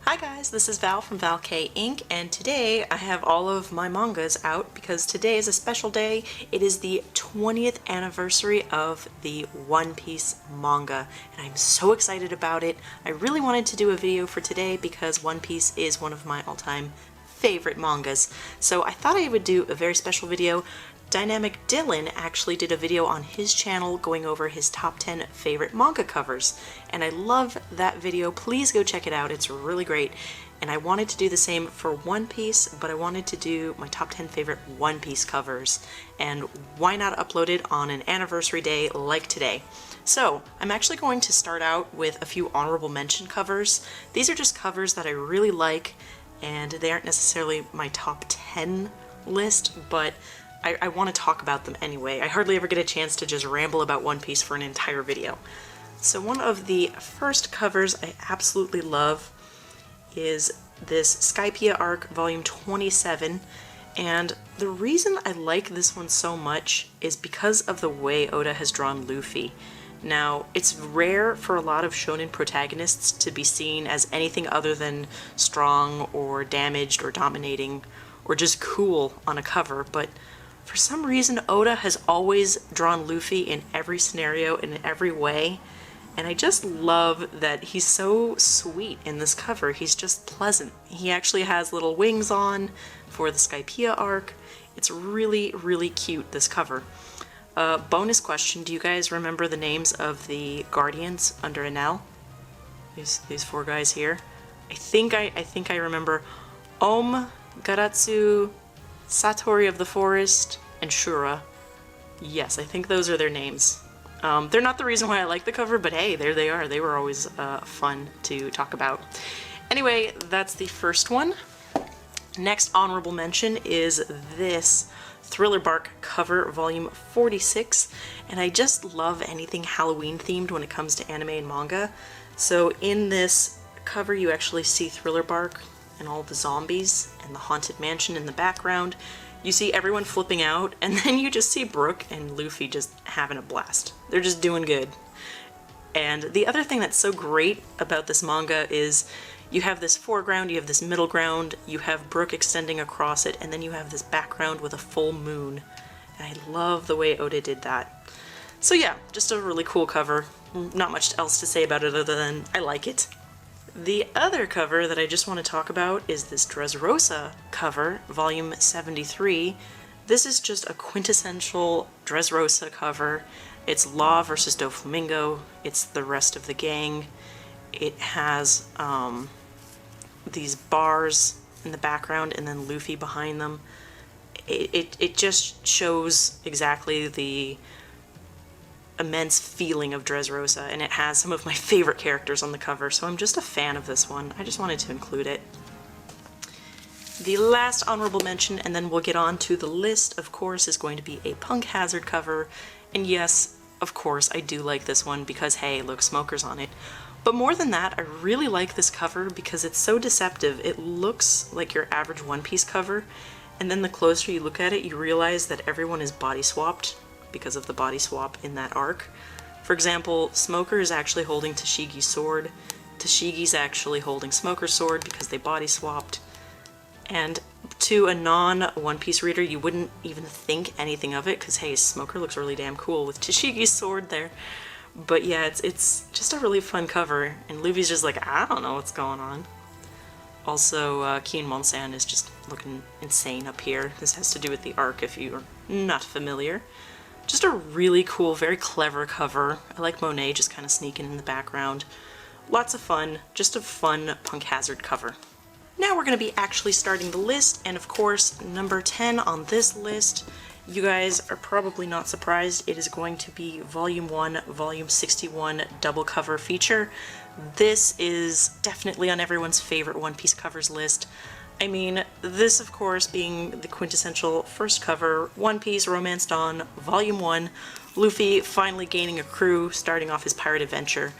Hi guys, this is Val from valkayink, and today I have all of my mangas out because today is a special day. It is the 20th anniversary of the One Piece manga, and I'm so excited about it. I really wanted to do a video for today because One Piece is one of my all-time favorite mangas, so I thought I would do a very special video. Dynamic Dylan actually did a video on his channel going over his top 10 favorite manga covers, and I love that video. Please go check it out, it's really great. And I wanted to do the same for One Piece, but I wanted to do my top 10 favorite One Piece covers, and why not upload it on an anniversary day like today? So I'm actually going to start out with a few honorable mention covers. These are just covers that I really like, and they aren't necessarily my top 10 list, but I want to talk about them anyway. I hardly ever get a chance to just ramble about One Piece for an entire video. So one of the first covers I absolutely love is this Skypiea arc volume 27, and the reason I like this one so much is because of the way Oda has drawn Luffy. Now, it's rare for a lot of shonen protagonists to be seen as anything other than strong or damaged or dominating or just cool on a cover, but for some reason, Oda has always drawn Luffy in every scenario, in every way, and I just love that he's so sweet in this cover. He's just pleasant. He actually has little wings on for the Skypiea arc. It's really, really cute, this cover. Bonus question, do you guys remember the names of the Guardians under Enel? These four guys here? I think I remember Garatsu, Satori of the Forest, and Shura. Yes, I think those are their names. They're not the reason why I like the cover, but hey, there they are. They were always fun to talk about. Anyway, that's the first one. Next honorable mention is this Thriller Bark cover, volume 46, and I just love anything Halloween themed when it comes to anime and manga. So in this cover you actually see Thriller Bark and all the zombies and the haunted mansion in the background. You see everyone flipping out, and then you just see Brook and Luffy just having a blast. They're just doing good. And the other thing that's so great about this manga is you have this foreground, you have this middle ground, you have Brook extending across it, and then you have this background with a full moon. And I love the way Oda did that. So yeah, just a really cool cover. Not much else to say about it other than I like it. The other cover that I just want to talk about is this Dressrosa cover, volume 73. This is just a quintessential Dressrosa cover. It's Law versus Doflamingo. It's the rest of the gang. It has these bars in the background and then Luffy behind them. It just shows exactly the immense feeling of Dressrosa, and it has some of my favorite characters on the cover, so I'm just a fan of this one. I just wanted to include it. The last honorable mention, and then we'll get on to the list, of course, is going to be a Punk Hazard cover, and yes, of course, I do like this one because, hey, look, Smoker's on it. But more than that, I really like this cover because it's so deceptive. It looks like your average One Piece cover, and then the closer you look at it, you realize that everyone is body swapped because of the body swap in that arc. For example, Smoker is actually holding Tashigi's sword, Tashigi's actually holding Smoker's sword because they body swapped, and to a non-One Piece reader you wouldn't even think anything of it because hey, Smoker looks really damn cool with Tashigi's sword there. But yeah, it's just a really fun cover, and Luffy's just like, I don't know what's going on. Also, Keen Monsan is just looking insane up here. This has to do with the arc if you're not familiar. Just a really cool, very clever cover. I like Monet just kind of sneaking in the background. Lots of fun, just a fun Punk Hazard cover. Now we're going to be actually starting the list, and of course, number 10 on this list, you guys are probably not surprised, it is going to be Volume 1, Volume 61 double cover feature. This is definitely on everyone's favorite One Piece covers list. I mean, this of course being the quintessential first cover, One Piece Romance Dawn, Volume 1, Luffy finally gaining a crew, starting off his pirate adventure.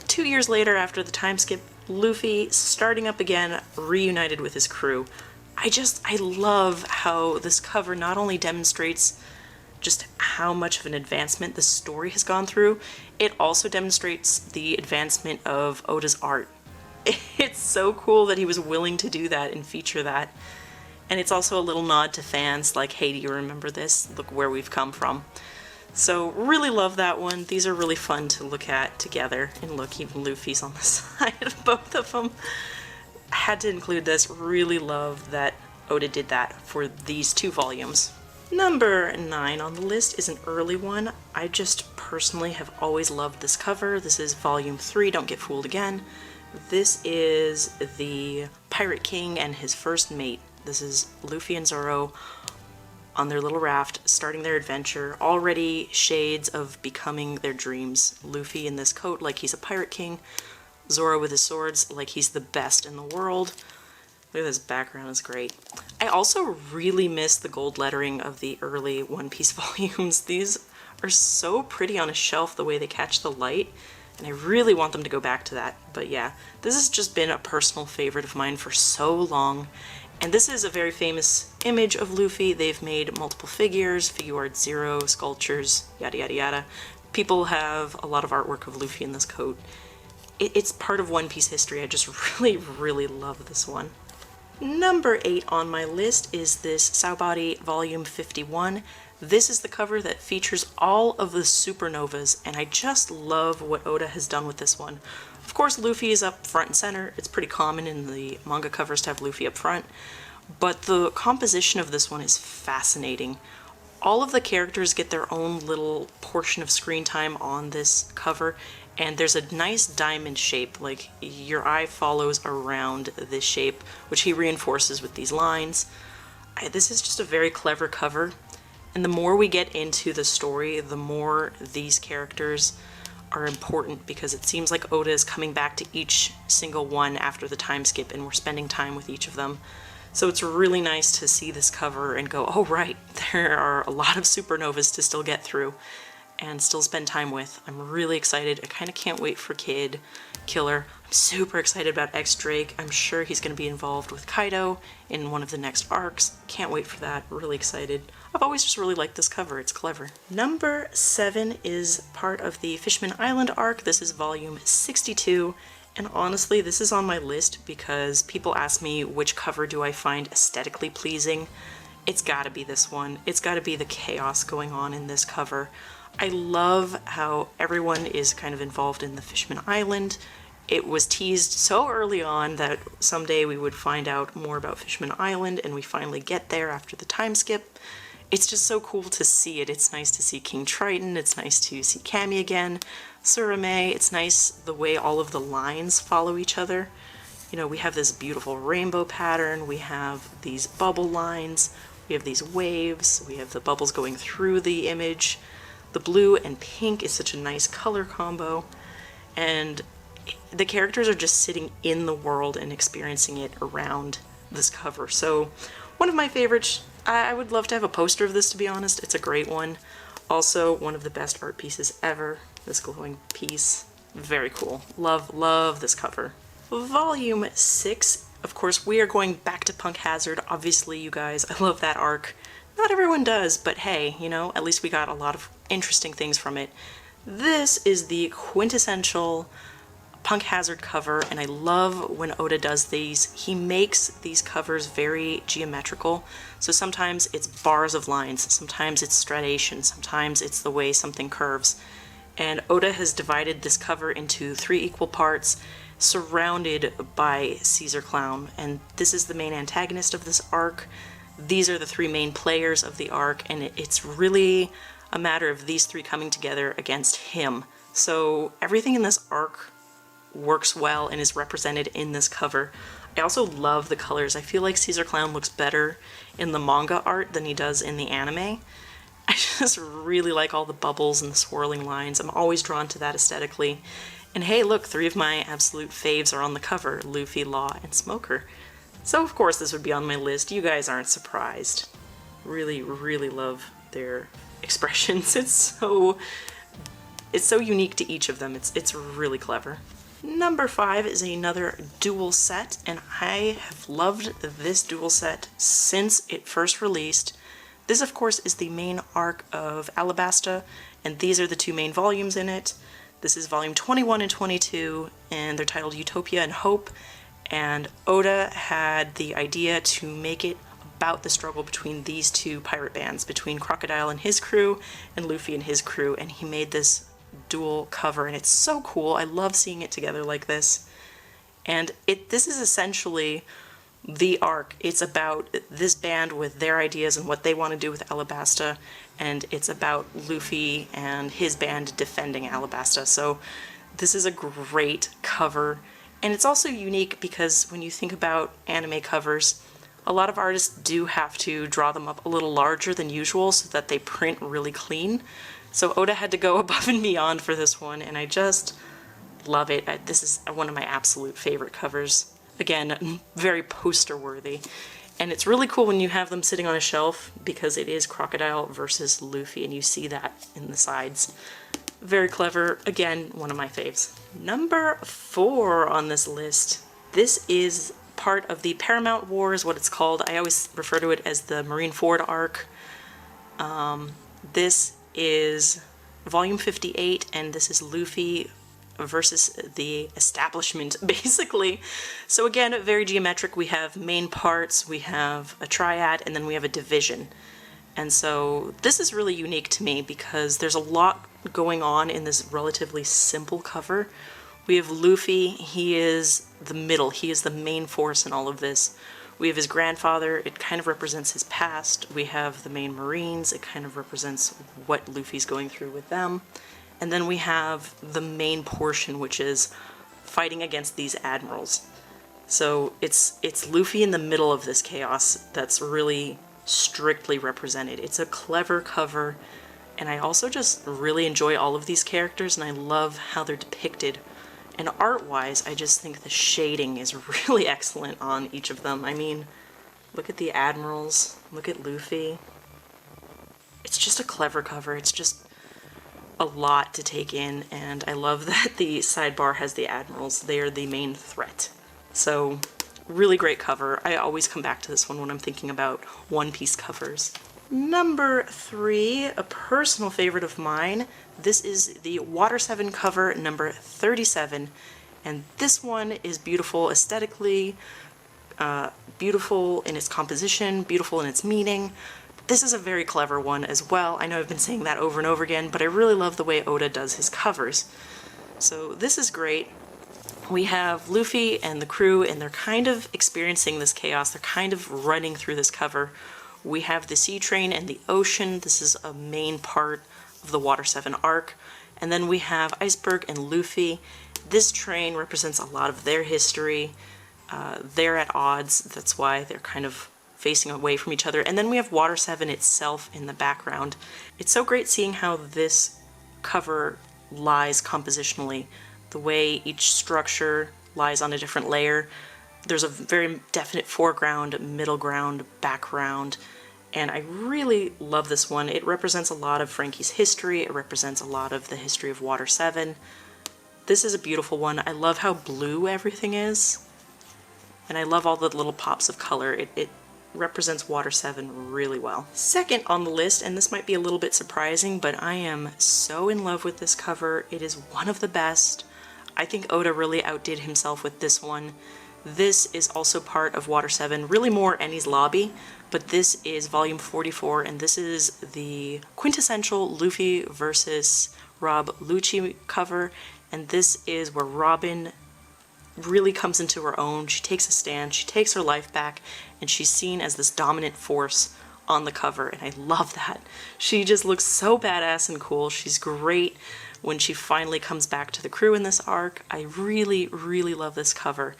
2 years later after the time skip, Luffy starting up again, reunited with his crew. I love how this cover not only demonstrates just how much of an advancement the story has gone through, it also demonstrates the advancement of Oda's art. It's so cool that he was willing to do that and feature that. And it's also a little nod to fans, like, hey, do you remember this? Look where we've come from. So really love that one. These are really fun to look at together. And look, even Luffy's on the side of both of them. I had to include this. Really love that Oda did that for these 2 volumes. Number 9 on the list is an early one. I just personally have always loved this cover. This is volume 3, Don't Get Fooled Again. This is the Pirate King and his first mate. This is Luffy and Zoro on their little raft, starting their adventure. Already shades of becoming their dreams. Luffy in this coat like he's a pirate king. Zoro with his swords like he's the best in the world. Look at this background, is great. I also really miss the gold lettering of the early One Piece volumes. These are so pretty on a shelf the way they catch the light, and I really want them to go back to that. But yeah, this has just been a personal favorite of mine for so long. And this is a very famous image of Luffy. They've made multiple figures, Figure Art Zero, sculptures, yada yada yada. People have a lot of artwork of Luffy in this coat. It's part of One Piece history. I just really, really love this one. Number 8 on my list is this Saobody Volume 51. This is the cover that features all of the supernovas, and I just love what Oda has done with this one. Of course, Luffy is up front and center. It's pretty common in the manga covers to have Luffy up front, but the composition of this one is fascinating. All of the characters get their own little portion of screen time on this cover, and there's a nice diamond shape, like your eye follows around this shape, which he reinforces with these lines. This is just a very clever cover, and the more we get into the story, the more these characters are important, because it seems like Oda is coming back to each single one after the time skip, and we're spending time with each of them. So it's really nice to see this cover and go, oh right, there are a lot of supernovas to still get through and still spend time with. I'm really excited. I kind of can't wait for Kid Killer. I'm super excited about X-Drake. I'm sure he's going to be involved with Kaido in one of the next arcs. Can't wait for that. Really excited. I've always just really liked this cover. It's clever. Number 7 is part of the Fishman Island arc. This is volume 62. And honestly, this is on my list because people ask me which cover do I find aesthetically pleasing. It's gotta be this one. It's gotta be the chaos going on in this cover. I love how everyone is kind of involved in the Fishman Island. It was teased so early on that someday we would find out more about Fishman Island, and we finally get there after the time skip. It's just so cool to see it. It's nice to see King Triton. It's nice to see Cammy again. Surame. It's nice the way all of the lines follow each other. You know, we have this beautiful rainbow pattern. We have these bubble lines. We have these waves. We have the bubbles going through the image. The blue and pink is such a nice color combo. And the characters are just sitting in the world and experiencing it around this cover. So one of my favorites. I would love to have a poster of this, to be honest. It's a great one. Also, one of the best art pieces ever. This glowing piece. Very cool. Love, love this cover. Volume 6. Of course, we are going back to Punk Hazard. Obviously, you guys, I love that arc. Not everyone does, but hey, you know, at least we got a lot of interesting things from it. This is the quintessential Punk Hazard cover, and I love when Oda does these. He makes these covers very geometrical. So sometimes it's bars of lines, sometimes it's stridation, sometimes it's the way something curves. And Oda has divided this cover into 3 equal parts, surrounded by Caesar Clown. And this is the main antagonist of this arc. These are the 3 main players of the arc, and it's really a matter of these 3 coming together against him. So everything in this arc works well and is represented in this cover. I also love the colors. I feel like Caesar Clown looks better in the manga art than he does in the anime. I just really like all the bubbles and the swirling lines. I'm always drawn to that aesthetically. And hey, look, 3 of my absolute faves are on the cover, Luffy, Law, and Smoker. So of course this would be on my list. You guys aren't surprised. Really, really love their expressions. It's so unique to each of them. It's really clever. Number 5 is another dual set, and I have loved this dual set since it first released. This, of course, is the main arc of Alabasta, and these are the 2 main volumes in it. This is volume 21 and 22, and they're titled Utopia and Hope. And Oda had the idea to make it about the struggle between these two pirate bands, between Crocodile and his crew and Luffy and his crew, and he made this dual cover, and it's so cool. I love seeing it together like this. And this is essentially the arc. It's about this band with their ideas and what they want to do with Alabasta, and it's about Luffy and his band defending Alabasta. So this is a great cover, and it's also unique because when you think about anime covers, a lot of artists do have to draw them up a little larger than usual so that they print really clean. So Oda had to go above and beyond for this one, and I just love it. This is one of my absolute favorite covers. Again, very poster worthy. And it's really cool when you have them sitting on a shelf because it is Crocodile versus Luffy, and you see that in the sides. Very clever. Again, one of my faves. Number 4 on this list. This is part of the Paramount War is what it's called. I always refer to it as the Marineford arc. This is volume 58, and this is Luffy versus the establishment, basically. So again, very geometric. We have main parts, we have a triad, and then we have a division. And so this is really unique to me because there's a lot going on in this relatively simple cover. We have Luffy, he is the middle, he is the main force in all of this. We have his grandfather, it kind of represents his past. We have the main Marines, it kind of represents what Luffy's going through with them. And then we have the main portion, which is fighting against these admirals. So it's Luffy in the middle of this chaos that's really strictly represented. It's a clever cover, and I also just really enjoy all of these characters, and I love how they're depicted. And art-wise, I just think the shading is really excellent on each of them. I mean, look at the admirals, look at Luffy. It's just a clever cover. It's just a lot to take in, and I love that the sidebar has the admirals. They are the main threat. So, really great cover. I always come back to this one when I'm thinking about One Piece covers. Number 3, a personal favorite of mine. This is the Water 7 cover, number 37, and this one is beautiful aesthetically, beautiful in its composition, beautiful in its meaning. This is a very clever one as well. I know I've been saying that over and over again, but I really love the way Oda does his covers. So this is great. We have Luffy and the crew, and they're kind of experiencing this chaos. They're kind of running through this cover. We have the sea train and the ocean. This is a main part of the Water 7 arc. And then we have Iceberg and Luffy. This train represents a lot of their history. They're at odds. That's why they're kind of facing away from each other. And then we have Water 7 itself in the background. It's so great seeing how this cover lies compositionally. The way each structure lies on a different layer. There's a very definite foreground, middle ground, background, and I really love this one. It represents a lot of Frankie's history. It represents a lot of the history of Water 7. This is a beautiful one. I love how blue everything is, and I love all the little pops of color. It represents Water 7 really well. Second on the list, and this might be a little bit surprising, but I am so in love with this cover. It is one of the best. I think Oda really outdid himself with this one. This is also part of Water 7, really more Enies Lobby, but this is volume 44, and this is the quintessential Luffy versus Rob Lucci cover, and this is where Robin really comes into her own. She takes a stand, she takes her life back, and she's seen as this dominant force on the cover, and I love that. She just looks so badass and cool. She's great when she finally comes back to the crew in this arc. I really, really love this cover.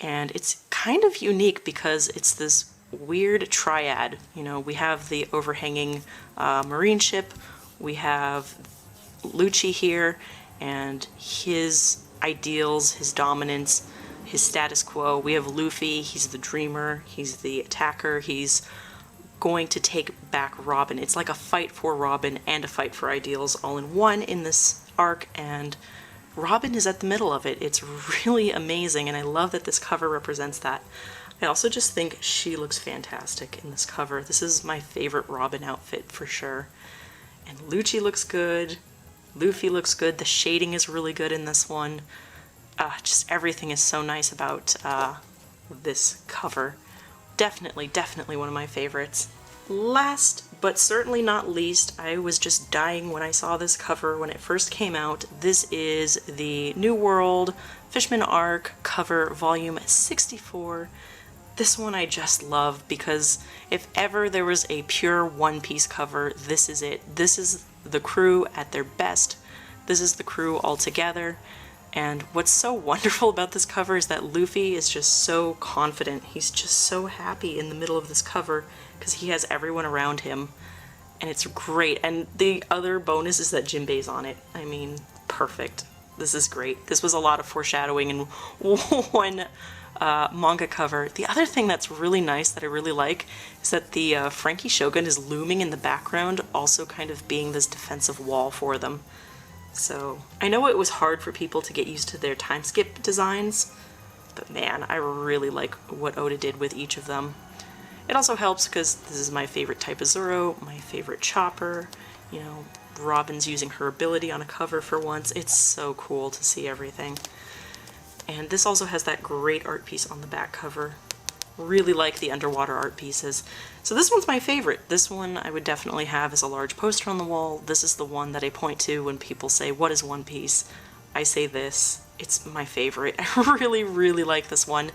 And it's kind of unique because it's this weird triad. You know, we have the overhanging marine ship, we have Lucci here, and his ideals, his dominance, his status quo. We have Luffy, he's the dreamer, he's the attacker, he's going to take back Robin. It's like a fight for Robin and a fight for ideals all in one in this arc, and Robin is at the middle of it. It's really amazing, and I love that this cover represents that. I also just think she looks fantastic in this cover. This is my favorite Robin outfit for sure. And Lucci looks good. Luffy looks good. The shading is really good in this one. Just everything is so nice about this cover. Definitely, definitely one of my favorites. Last, but certainly not least, I was just dying when I saw this cover when it first came out. This is the New World Fishman Arc cover, volume 64. This one I just love because if ever there was a pure One Piece cover, this is it. This is the crew at their best. This is the crew all together. And what's so wonderful about this cover is that Luffy is just so confident. He's just so happy in the middle of this cover because he has everyone around him. And it's great. And the other bonus is that Jinbei's on it. I mean, perfect. This is great. This was a lot of foreshadowing in one manga cover. The other thing that's really nice that I really like is that the Frankie Shogun is looming in the background, also kind of being this defensive wall for them. So I know it was hard for people to get used to their time skip designs, but man, I really like what Oda did with each of them. It also helps because this is my favorite type of Zoro, my favorite Chopper, you know, Robin's using her ability on a cover for once. It's so cool to see everything. And this also has that great art piece on the back cover. Really like the underwater art pieces. So this one's my favorite. This one I would definitely have as a large poster on the wall. This is the one that I point to when people say, what is One Piece? I say this. It's my favorite. I really, really like this one.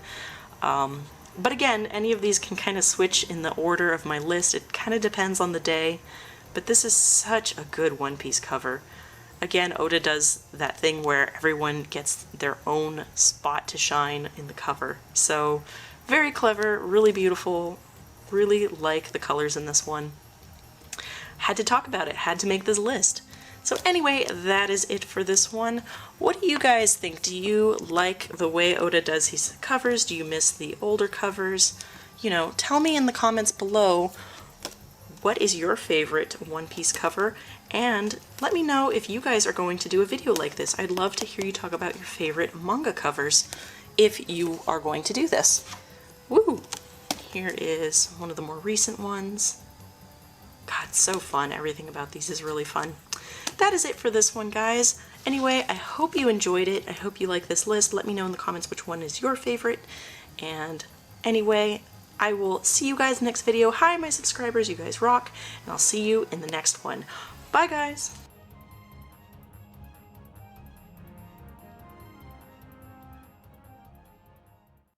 But again, any of these can kind of switch in the order of my list. It kind of depends on the day. But this is such a good One Piece cover. Again, Oda does that thing where everyone gets their own spot to shine in the cover. So very clever, really beautiful, really like the colors in this one. Had to talk about it, had to make this list. So anyway, that is it for this one. What do you guys think? Do you like the way Oda does his covers? Do you miss the older covers? You know, tell me in the comments below, what is your favorite One Piece cover? And let me know if you guys are going to do a video like this. I'd love to hear you talk about your favorite manga covers if you are going to do this. Woo! Here is one of the more recent ones. God, so fun. Everything about these is really fun. That is it for this one, guys. Anyway, I hope you enjoyed it. I hope you like this list. Let me know in the comments which one is your favorite. And anyway, I will see you guys next video. Hi, my subscribers. You guys rock. And I'll see you in the next one. Bye, guys.